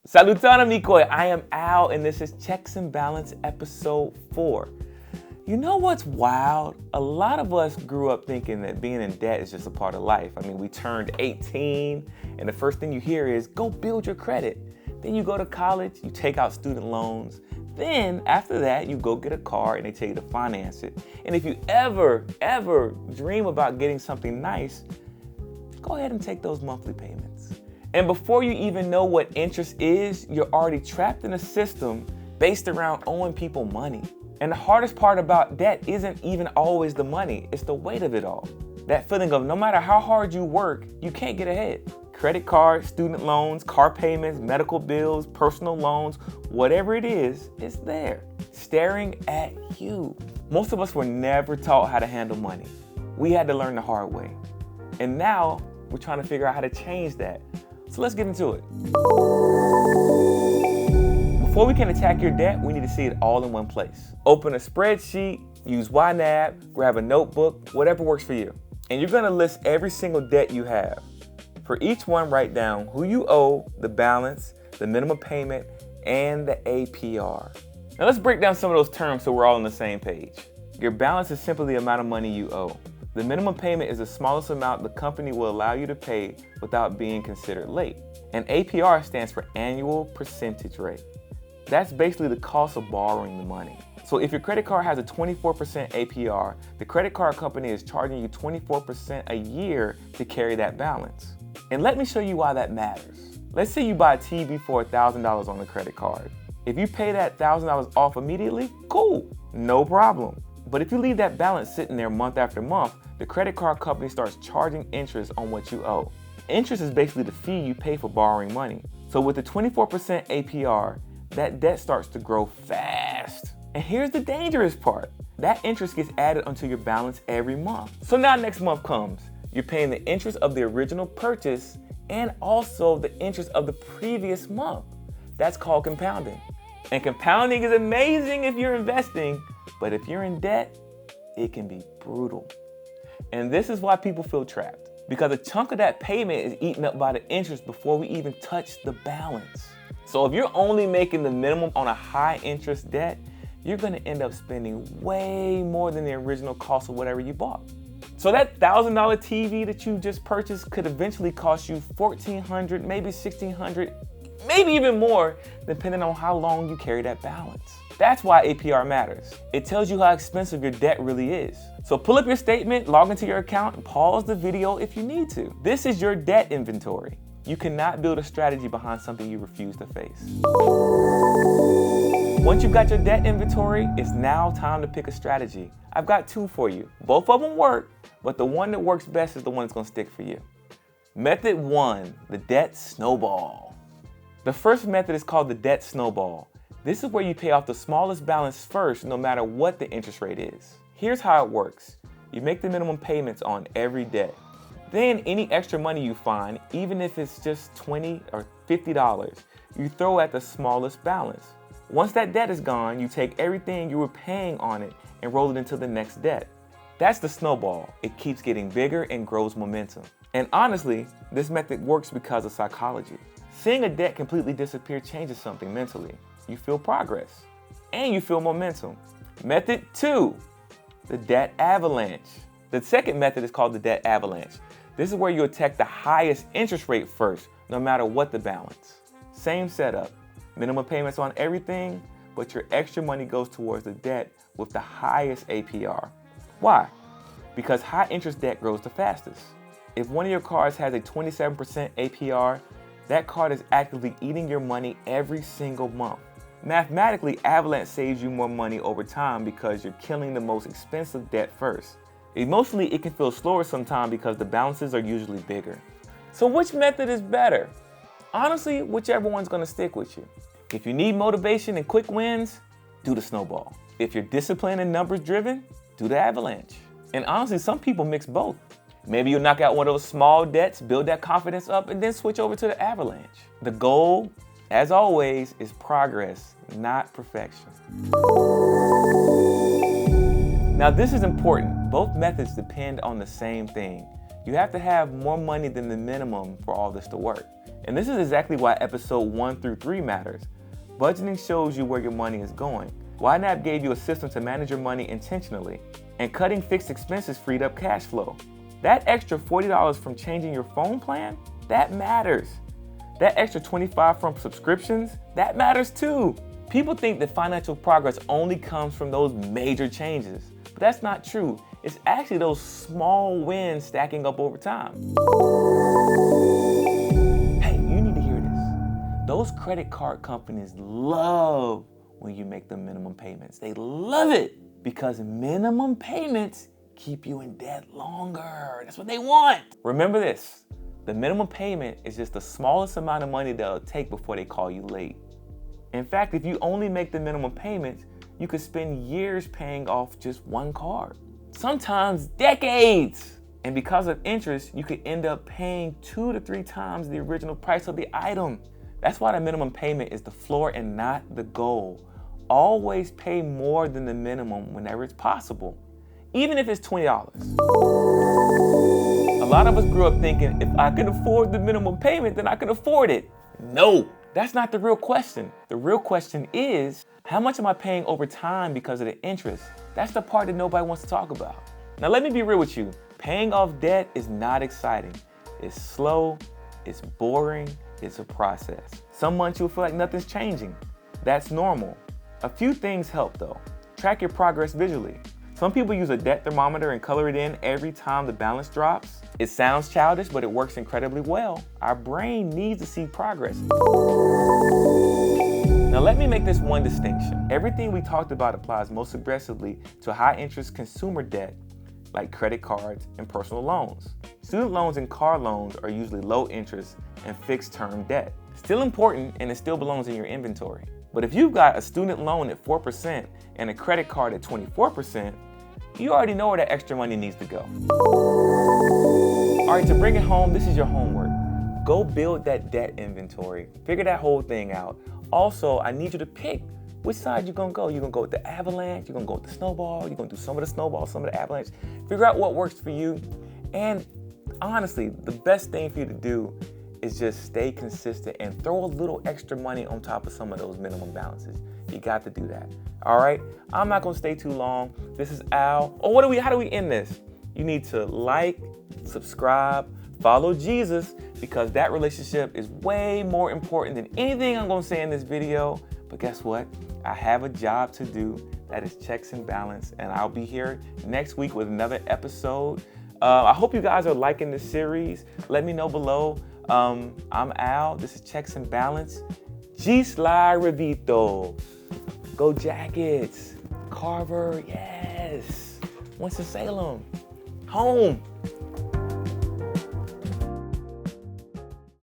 Salutana Mikoi, I am Al and this is Checks and Balance episode 4. You know what's wild? A lot of us grew up thinking that being in debt is just a part of life. I mean, we turned 18 and the first thing you hear is go build your credit. Then you go to college, you take out student loans. Then after that, you go get a car and they tell you to finance it. And if you ever dream about getting something nice, go ahead and take those monthly payments. And before you even know what interest is, you're already trapped in a system based around owing people money. And the hardest part about debt isn't even always the money, it's the weight of it all. That feeling of no matter how hard you work, you can't get ahead. Credit cards, student loans, car payments, medical bills, personal loans, whatever it is, it's there, staring at you. Most of us were never taught how to handle money. We had to learn the hard way. And now we're trying to figure out how to change that. So let's get into it. Before we can attack your debt, we need to see it all in one place. Open a spreadsheet, use YNAB, grab a notebook, whatever works for you. And you're gonna list every single debt you have. For each one, write down who you owe, the balance, the minimum payment, and the APR. Now let's break down some of those terms so we're all on the same page. Your balance is simply the amount of money you owe. The minimum payment is the smallest amount the company will allow you to pay without being considered late. And APR stands for annual percentage rate. That's basically the cost of borrowing the money. So if your credit card has a 24% APR, the credit card company is charging you 24% a year to carry that balance. And let me show you why that matters. Let's say you buy a TV for $1,000 on the credit card. If you pay that $1,000 off immediately, cool, no problem. But if you leave that balance sitting there month after month, the credit card company starts charging interest on what you owe. Interest is basically the fee you pay for borrowing money. So with the 24% APR, that debt starts to grow fast. And here's the dangerous part. That interest gets added onto your balance every month. So now next month comes, you're paying the interest of the original purchase and also the interest of the previous month. That's called compounding. And compounding is amazing if you're investing, but if you're in debt, it can be brutal. And this is why people feel trapped, because a chunk of that payment is eaten up by the interest before we even touch the balance. So if you're only making the minimum on a high interest debt, you're gonna end up spending way more than the original cost of whatever you bought. So that $1,000 TV that you just purchased could eventually cost you $1,400, maybe $1,600, maybe even more, depending on how long you carry that balance. That's why APR matters. It tells you how expensive your debt really is. So pull up your statement, log into your account, and pause the video if you need to. This is your debt inventory. You cannot build a strategy behind something you refuse to face. Once you've got your debt inventory, it's now time to pick a strategy. I've got 2 for you. Both of them work, but the one that works best is the one that's gonna stick for you. Method 1, the debt snowball. The first method is called the debt snowball. This is where you pay off the smallest balance first, no matter what the interest rate is. Here's how it works. You make the minimum payments on every debt. Then any extra money you find, even if it's just $20 or $50, you throw at the smallest balance. Once that debt is gone, you take everything you were paying on it and roll it into the next debt. That's the snowball. It keeps getting bigger and grows momentum. And honestly, this method works because of psychology. Seeing a debt completely disappear changes something mentally. You feel progress and you feel momentum. Method 2, the debt avalanche. The second method is called the debt avalanche. This is where you attack the highest interest rate first, no matter what the balance. Same setup, minimum payments on everything, but your extra money goes towards the debt with the highest APR. Why? Because high interest debt grows the fastest. If one of your cards has a 27% APR, that card is actively eating your money every single month. Mathematically, Avalanche saves you more money over time because you're killing the most expensive debt first. Emotionally, it can feel slower sometimes because the balances are usually bigger. So which method is better? Honestly, whichever one's gonna stick with you. If you need motivation and quick wins, do the snowball. If you're disciplined and numbers driven, do the avalanche. And honestly, some people mix both. Maybe you'll knock out one of those small debts, build that confidence up, and then switch over to the avalanche. The goal, as always, is progress, not perfection. Now this is important. Both methods depend on the same thing. You have to have more money than the minimum for all this to work. And this is exactly why episode 1 through 3 matters. Budgeting shows you where your money is going. YNAB gave you a system to manage your money intentionally, and cutting fixed expenses freed up cash flow. That extra $40 from changing your phone plan, that matters. That extra $25 from subscriptions, that matters too. People think that financial progress only comes from those major changes, but that's not true. It's actually those small wins stacking up over time. Hey, you need to hear this. Those credit card companies love when you make the minimum payments. They love it because minimum payments keep you in debt longer. That's what they want. Remember this, the minimum payment is just the smallest amount of money they'll take before they call you late. In fact, if you only make the minimum payments, you could spend years paying off just one card. Sometimes decades. And because of interest, you could end up paying 2 to 3 times the original price of the item. That's why the minimum payment is the floor and not the goal. Always pay more than the minimum whenever it's possible, even if it's $20. A lot of us grew up thinking, if I can afford the minimum payment, then I can afford it. No, that's not the real question. The real question is, how much am I paying over time because of the interest? That's the part that nobody wants to talk about. Now let me be real with you. Paying off debt is not exciting. It's slow, it's boring, it's a process. Some months you'll feel like nothing's changing. That's normal. A few things help though. Track your progress visually. Some people use a debt thermometer and color it in every time the balance drops. It sounds childish, but it works incredibly well. Our brain needs to see progress. Now let me make this one distinction. Everything we talked about applies most aggressively to high interest consumer debt like credit cards and personal loans. Student loans and car loans are usually low interest and fixed term debt. Still important, and it still belongs in your inventory. But if you've got a student loan at 4% and a credit card at 24%, you already know where that extra money needs to go. All right, to bring it home, this is your homework. Go build that debt inventory. Figure that whole thing out. Also, I need you to pick which side you're gonna go. You're gonna go with the Avalanche, you're gonna go with the Snowball, you're gonna do some of the Snowball, some of the Avalanche. Figure out what works for you. And honestly, the best thing for you to do is just stay consistent and throw a little extra money on top of some of those minimum balances. You got to do that. All right, I'm not gonna stay too long. This is Al. Oh, how do we end this? You need to like, subscribe, follow Jesus, because that relationship is way more important than anything I'm gonna say in this video. But guess what? I have a job to do. That is checks and balance, and I'll be here next week with another episode. I hope you guys are liking this series. Let me know below. I'm Al. This is Checks and Balance. G-Sly Revito. Go Jackets. Carver, yes. Winston-Salem. Home.